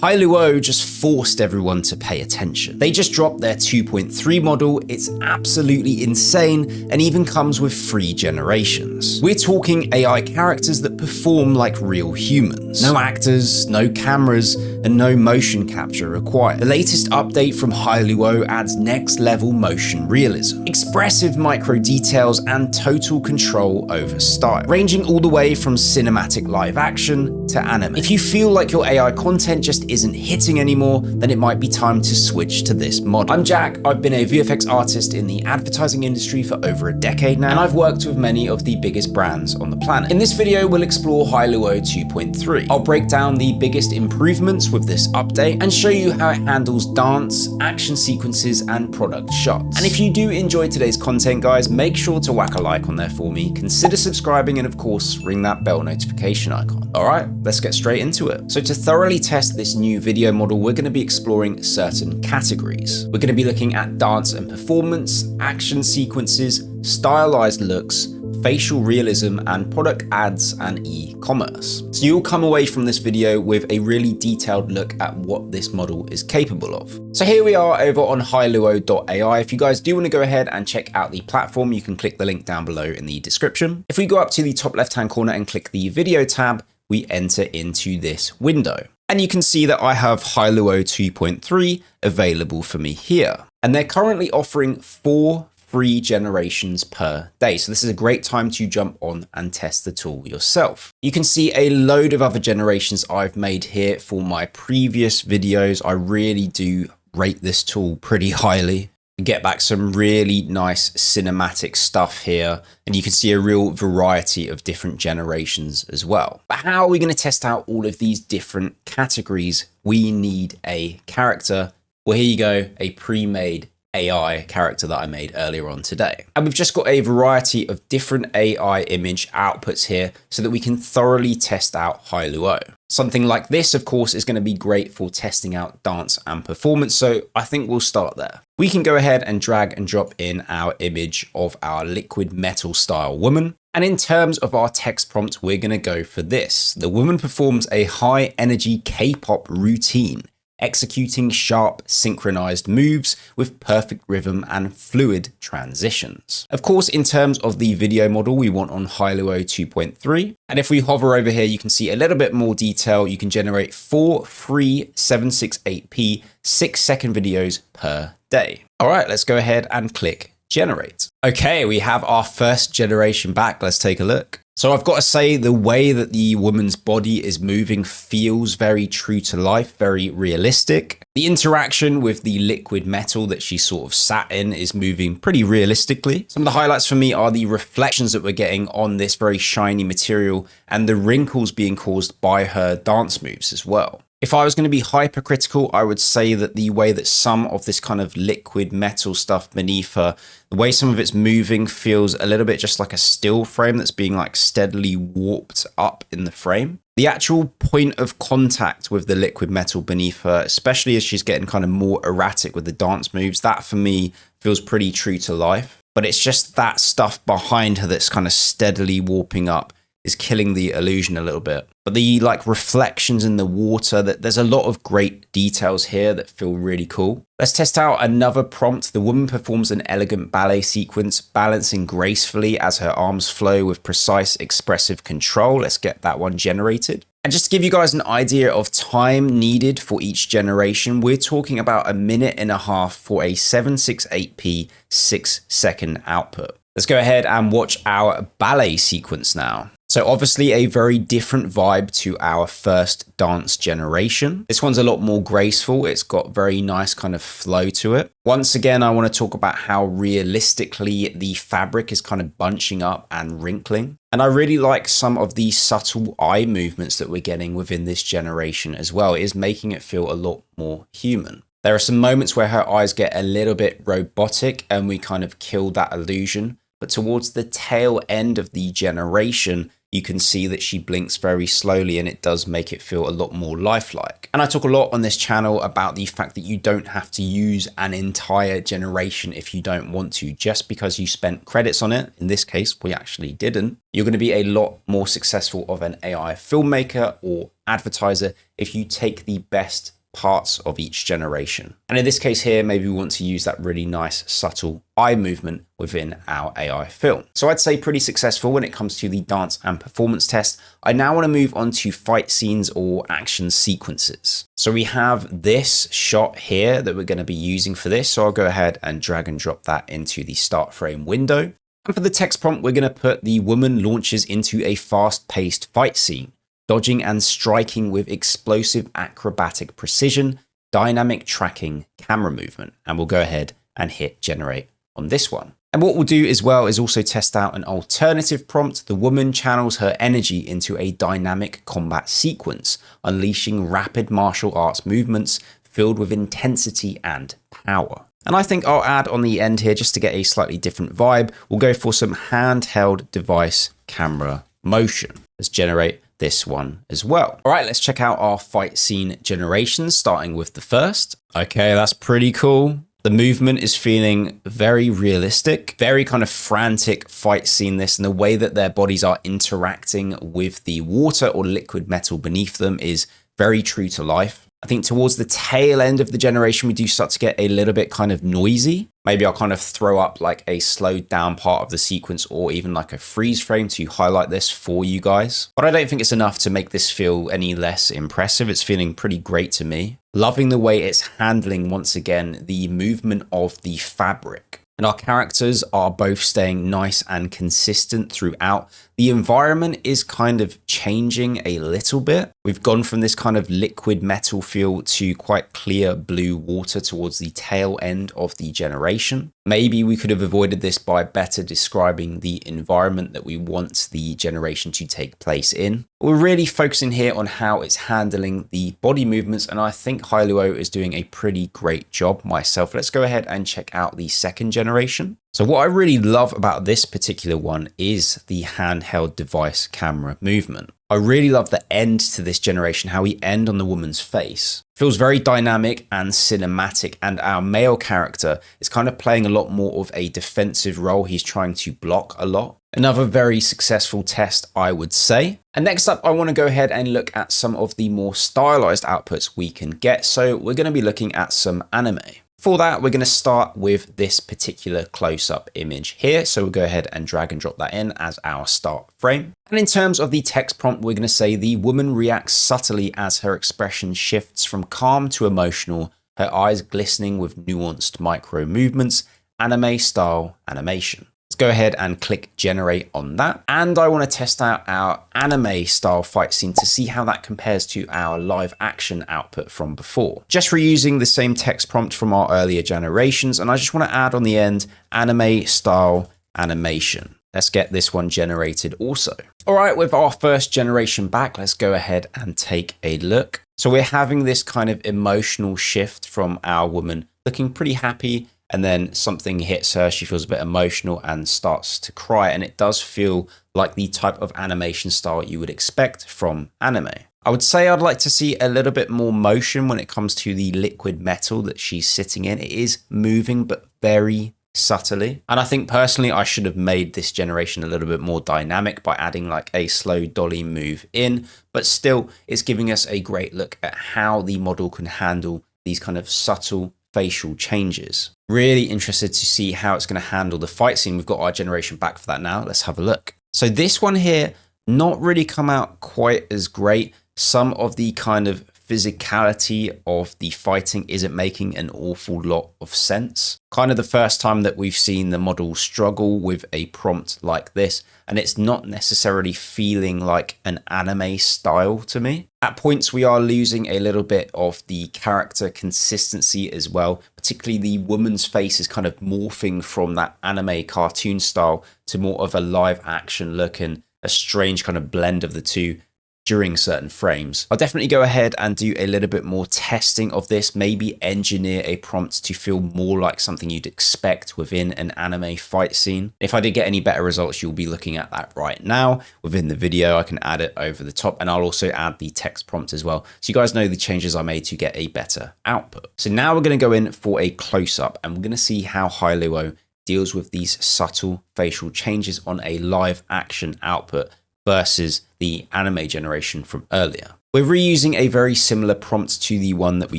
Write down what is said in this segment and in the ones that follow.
Hailuo just forced everyone to pay attention. They just dropped their 2.3 model, it's absolutely insane, and even comes with 3 generations. We're talking AI characters that perform like real humans. No actors, no cameras, and no motion capture required. The latest update from Hailuo adds next level motion realism, expressive micro details, and total control over style, ranging all the way from cinematic live action to anime. If you feel like your AI content just isn't hitting anymore, then it might be time to switch to this model. I'm Jack, I've been a VFX artist in the advertising industry for over a decade now, and I've worked with many of the biggest brands on the planet. In this video, we'll explore Hailuo 2.3. I'll break down the biggest improvements with this update and show you how it handles dance, action sequences, and product shots. And if you do enjoy today's content, guys, make sure to whack a like on there for me, consider subscribing, and of course, ring that bell notification icon. All right, let's get straight into it. So to thoroughly test this new video model, we're going to be exploring certain categories. We're going to be looking at dance and performance, action sequences, stylized looks, facial realism, and product ads and e-commerce. So you'll come away from this video with a really detailed look at what this model is capable of. So here we are over on hailuo.ai. If you guys do want to go ahead and check out the platform, you can click the link down below in the description. If we go up to the top left-hand corner and click the video tab, we enter into this window. And you can see that I have Hailuo 2.3 available for me here. And they're currently offering 4 free generations per day. So this is a great time to jump on and test the tool yourself. You can see a load of other generations I've made here for my previous videos. I really do rate this tool pretty highly. Get back some really nice cinematic stuff here, and you can see a real variety of different generations as well. But how are we going to test out all of these different categories? We need a character. Well, here you go, a pre-made AI character that I made earlier on today. And we've just got a variety of different AI image outputs here so that we can thoroughly test out Hailuo. Something like this, of course, is going to be great for testing out dance and performance, so I think we'll start there. We can go ahead and drag and drop in our image of our liquid metal style woman. And in terms of our text prompt, we're going to go for this. The woman performs a high energy K-pop routine, executing sharp, synchronized moves with perfect rhythm and fluid transitions. Of course, in terms of the video model, we want on Hailuo 2.3. And if we hover over here, you can see a little bit more detail. You can generate 4 free 768p 6-second videos per day. All right, let's go ahead and click generate. Okay, we have our first generation back. Let's take a look. So I've got to say, the way that the woman's body is moving feels very true to life, very realistic. The interaction with the liquid metal that she sort of sat in is moving pretty realistically. Some of the highlights for me are the reflections that we're getting on this very shiny material and the wrinkles being caused by her dance moves as well. If I was going to be hypercritical, I would say that the way that some of this kind of liquid metal stuff beneath her, the way some of it's moving feels a little bit just like a still frame that's being like steadily warped up in the frame. The actual point of contact with the liquid metal beneath her, especially as she's getting kind of more erratic with the dance moves, that for me feels pretty true to life. But it's just that stuff behind her that's kind of steadily warping up is killing the illusion a little bit. But the like reflections in the water, that there's a lot of great details here that feel really cool. Let's test out another prompt. The woman performs an elegant ballet sequence, balancing gracefully as her arms flow with precise expressive control. Let's get that one generated. And just to give you guys an idea of time needed for each generation, we're talking about 1.5 minutes for a 768p 6-second output. Let's go ahead and watch our ballet sequence now. So obviously a very different vibe to our first dance generation. This one's a lot more graceful. It's got very nice kind of flow to it. Once again, I want to talk about how realistically the fabric is kind of bunching up and wrinkling. And I really like some of the subtle eye movements that we're getting within this generation as well. It is making it feel a lot more human. There are some moments where her eyes get a little bit robotic and we kind of kill that illusion. But towards the tail end of the generation, you can see that she blinks very slowly, and it does make it feel a lot more lifelike. And I talk a lot on this channel about the fact that you don't have to use an entire generation if you don't want to. Just because you spent credits on it, in this case we actually didn't, you're going to be a lot more successful of an AI filmmaker or advertiser if you take the best parts of each generation. And in this case here, maybe we want to use that really nice subtle eye movement within our AI film. So I'd say pretty successful when it comes to the dance and performance test. I now want to move on to fight scenes or action sequences. So we have this shot here that we're going to be using for this. So I'll go ahead and drag and drop that into the start frame window. And for the text prompt, we're going to put the woman launches into a fast-paced fight scene, dodging and striking with explosive acrobatic precision, dynamic tracking, camera movement. And we'll go ahead and hit generate on this one. And what we'll do as well is also test out an alternative prompt. The woman channels her energy into a dynamic combat sequence, unleashing rapid martial arts movements filled with intensity and power. And I think I'll add on the end here, just to get a slightly different vibe, we'll go for some handheld device camera motion. Let's generate this one as well. All right, let's check out our fight scene generations, starting with the first. Okay, that's pretty cool. The movement is feeling very realistic, very kind of frantic fight scene this, and the way that their bodies are interacting with the water or liquid metal beneath them is very true to life. I think towards the tail end of the generation, we do start to get a little bit kind of noisy. Maybe I'll kind of throw up like a slowed down part of the sequence or even like a freeze frame to highlight this for you guys. But I don't think it's enough to make this feel any less impressive. It's feeling pretty great to me. Loving the way it's handling, once again, the movement of the fabric. And our characters are both staying nice and consistent throughout. The environment is kind of changing a little bit. We've gone from this kind of liquid metal feel to quite clear blue water towards the tail end of the generation. Maybe we could have avoided this by better describing the environment that we want the generation to take place in. We're really focusing here on how it's handling the body movements, and I think Hailuo is doing a pretty great job myself. Let's go ahead and check out the second generation. So what I really love about this particular one is the handheld device camera movement. I really love the end to this generation, how we end on the woman's face. Feels very dynamic and cinematic, and our male character is kind of playing a lot more of a defensive role. He's trying to block a lot. Another very successful test, I would say. And next up, I want to go ahead and look at some of the more stylized outputs we can get. So we're going to be looking at some anime. For that, we're going to start with this particular close-up image here. So we'll go ahead and drag and drop that in as our start frame. And in terms of the text prompt, we're going to say the woman reacts subtly as her expression shifts from calm to emotional, her eyes glistening with nuanced micro movements, anime style animation. Let's go ahead and click generate on that. And I want to test out our anime style fight scene to see how that compares to our live action output from before. Just reusing the same text prompt from our earlier generations. And I just want to add on the end, anime style animation. Let's get this one generated also. All right, with our first generation back, let's go ahead and take a look. So we're having this kind of emotional shift from our woman looking pretty happy, and then something hits her, she feels a bit emotional and starts to cry. And it does feel like the type of animation style you would expect from anime. I would say I'd like to see a little bit more motion when it comes to the liquid metal that she's sitting in. It is moving, but very subtly. And I think personally, I should have made this generation a little bit more dynamic by adding like a slow dolly move in, but still it's giving us a great look at how the model can handle these kind of subtle facial changes. Really interested to see how it's going to handle the fight scene. We've got our generation back for that now. Let's have a look. So this one here, not really come out quite as great. Some of the kind of physicality of the fighting isn't making an awful lot of sense. Kind of the first time that we've seen the model struggle with a prompt like this, and it's not necessarily feeling like an anime style to me. At points, we are losing a little bit of the character consistency as well. Particularly the woman's face is kind of morphing from that anime cartoon style to more of a live action look, and a strange kind of blend of the two during certain frames. I'll definitely go ahead and do a little bit more testing of this, maybe engineer a prompt to feel more like something you'd expect within an anime fight scene. If I did get any better results, you'll be looking at that right now within the video. I can add it over the top, and I'll also add the text prompt as well, so you guys know the changes I made to get a better output. So now we're going to go in for a close-up, and we're going to see how Hailuo deals with these subtle facial changes on a live action output versus the anime generation from earlier. We're reusing a very similar prompt to the one that we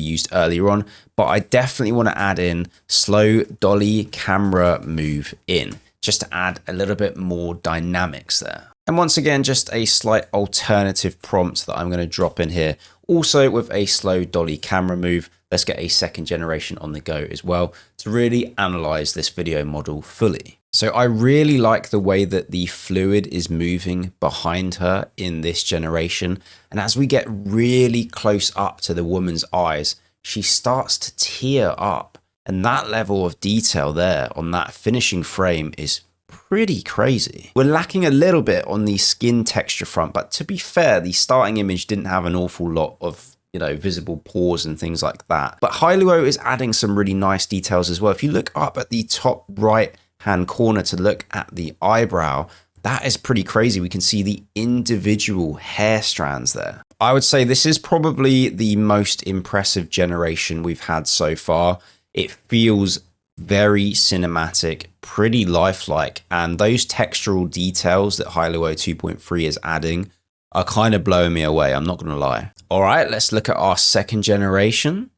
used earlier on, but I definitely want to add in slow dolly camera move in, just to add a little bit more dynamics there. And once again, just a slight alternative prompt that I'm going to drop in here. Also with a slow dolly camera move, let's get a second generation on the go as well to really analyze this video model fully. So I really like the way that the fluid is moving behind her in this generation. And as we get really close up to the woman's eyes, she starts to tear up. And that level of detail there on that finishing frame is pretty crazy. We're lacking a little bit on the skin texture front, but to be fair, the starting image didn't have an awful lot of visible pores and things like that. But Hailuo is adding some really nice details as well. If you look up at the top right hand corner to look at the eyebrow, that is pretty crazy. We can see the individual hair strands there. I would say this is probably the most impressive generation we've had so far. It feels very cinematic, pretty lifelike, and those textural details that Hailuo 2.3 is adding are kind of blowing me away, I'm not going to lie. All right, let's look at our second generation.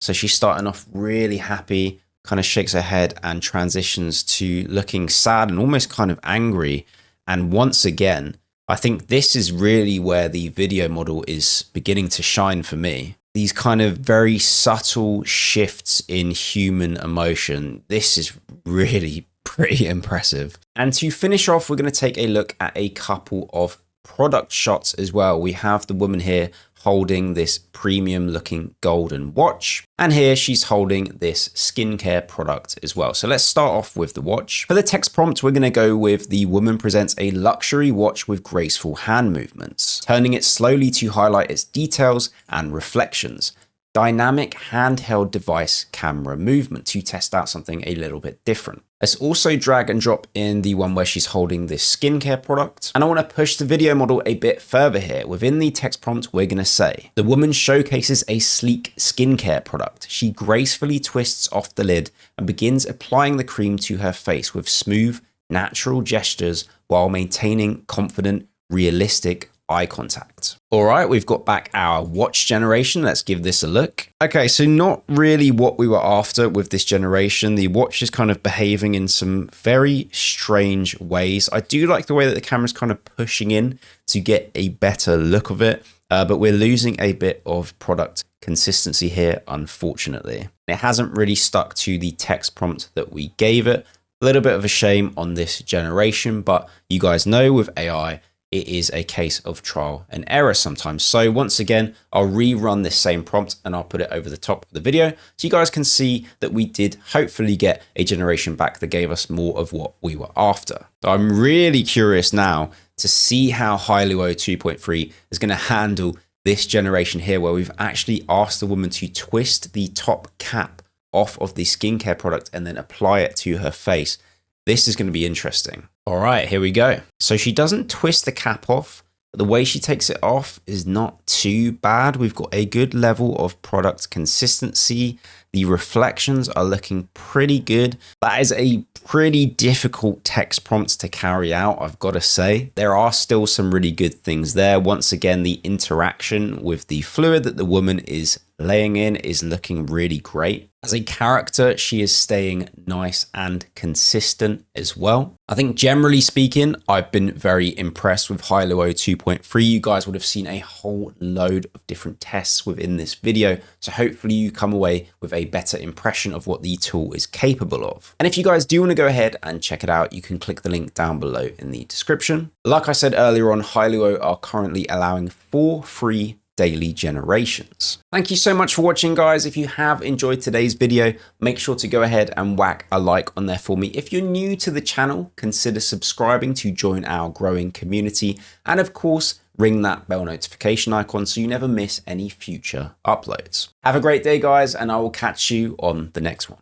So she's starting off really happy, kind of shakes her head and transitions to looking sad and almost kind of angry. And once again, I think this is really where the video model is beginning to shine for me. These kind of very subtle shifts in human emotion. This is really pretty impressive. And to finish off, we're going to take a look at a couple of product shots as well. We have the woman here holding this premium looking golden watch, and here she's holding this skincare product as well. So let's start off with the watch. For the text prompt, we're going to go with the woman presents a luxury watch with graceful hand movements, turning it slowly to highlight its details and reflections. Dynamic handheld device camera movement to test out something a little bit different. Let's also drag and drop in the one where she's holding this skincare product. And I want to push the video model a bit further here. Within the text prompt, we're going to say, the woman showcases a sleek skincare product. She gracefully twists off the lid and begins applying the cream to her face with smooth, natural gestures while maintaining confident, realistic eye contact. All right, we've got back our watch generation. Let's give this a look. Okay, so not really what we were after with this generation. The watch is kind of behaving in some very strange ways. I do like the way that the camera's kind of pushing in to get a better look of it, but we're losing a bit of product consistency here, unfortunately. It hasn't really stuck to the text prompt that we gave it. A little bit of a shame on this generation, but you guys know with AI, it is a case of trial and error sometimes. So once again, I'll rerun this same prompt and I'll put it over the top of the video so you guys can see that we did hopefully get a generation back that gave us more of what we were after. So I'm really curious now to see how Hailuo 2.3 is going to handle this generation here, where we've actually asked the woman to twist the top cap off of the skincare product and then apply it to her face. This is going to be interesting. All right, here we go. So she doesn't twist the cap off, but the way she takes it off is not too bad. We've got a good level of product consistency. The reflections are looking pretty good. That is a pretty difficult text prompt to carry out, I've got to say. There are still some really good things there. Once again, the interaction with the fluid that the woman is laying in is looking really great. As a character, she is staying nice and consistent as well. I think generally speaking, I've been very impressed with Hailuo 2.3. You guys would have seen a whole load of different tests within this video. So hopefully you come away with a better impression of what the tool is capable of. And if you guys do want to go ahead and check it out, you can click the link down below in the description. Like I said earlier on, Hailuo are currently allowing 4 free daily generations. Thank you so much for watching, guys. If you have enjoyed today's video, make sure to go ahead and whack a like on there for me. If you're new to the channel, consider subscribing to join our growing community. And of course, ring that bell notification icon so you never miss any future uploads. Have a great day, guys, and I will catch you on the next one.